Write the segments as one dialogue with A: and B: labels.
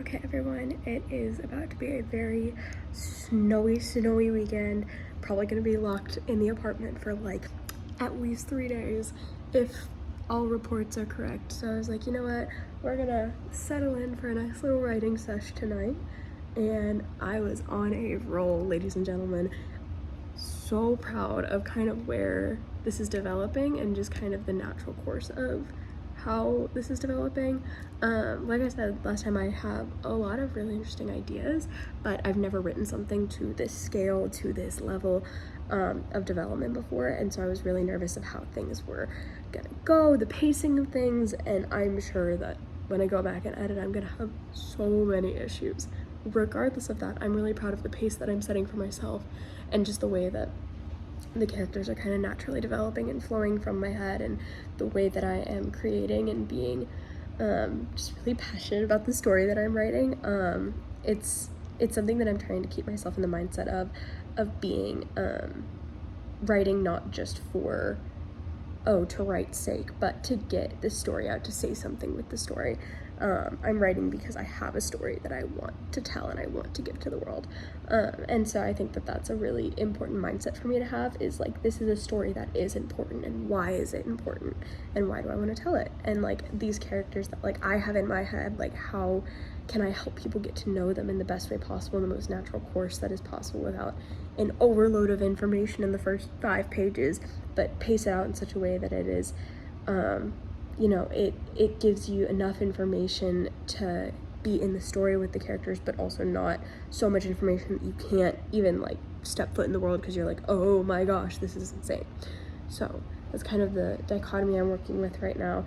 A: Okay, everyone, it is about to be a very snowy weekend. Probably gonna be locked in the apartment for like at least 3 days if all reports are correct. So I was like, you know what? We're gonna settle in for a nice little writing sesh tonight. And I was on a roll, ladies and gentlemen. So proud of kind of where this is developing and just kind of the natural course of how this is developing. Like I said last time, I have a lot of really interesting ideas, but I've never written something to this scale, to this level of development before, and so I was really nervous of how things were gonna go, the pacing of things, and I'm sure that when I go back and edit, I'm gonna have so many issues. Regardless of that, I'm really proud of the pace that I'm setting for myself and just the way that the characters are kind of naturally developing and flowing from my head, and the way that I am creating and being just really passionate about the story that I'm writing. It's something that I'm trying to keep myself in the mindset of being writing not just for to write's sake, but to get the story out, to say something with the story. I'm writing because I have a story that I want to tell and I want to give to the world. And so I think that that's a really important mindset for me to have, is like, this is a story that is important, and why is it important, and why do I want to tell it? And like, these characters that like I have in my head, like, how can I help people get to know them in the best way possible, in the most natural course that is possible, without an overload of information in the first 5 pages, but pace it out in such a way that it is it gives you enough information to be in the story with the characters, but also not so much information that you can't even like step foot in the world because you're like, oh my gosh, this is insane. So that's kind of the dichotomy I'm working with right now.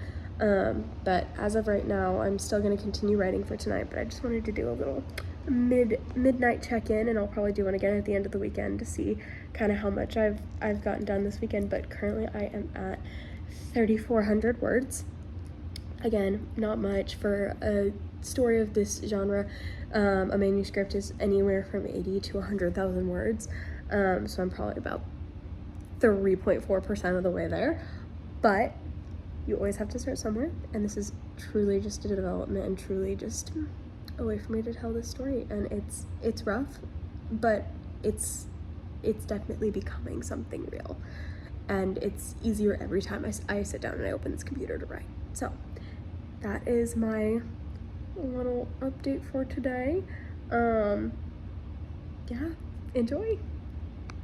A: But as of right now, I'm still going to continue writing for tonight, but I just wanted to do a little midnight check-in, and I'll probably do one again at the end of the weekend to see kind of how much I've gotten done this weekend. But currently I am at 3,400 words. Again, not much for a story of this genre. A manuscript is anywhere from 80 to 100,000 words, so I'm probably about 3.4% of the way there. But you always have to start somewhere, and this is truly just a development and truly just a way for me to tell this story. And it's rough, but it's definitely becoming something real, and it's easier every time I sit down and I open this computer to write. So that is my little update for today. Yeah, enjoy.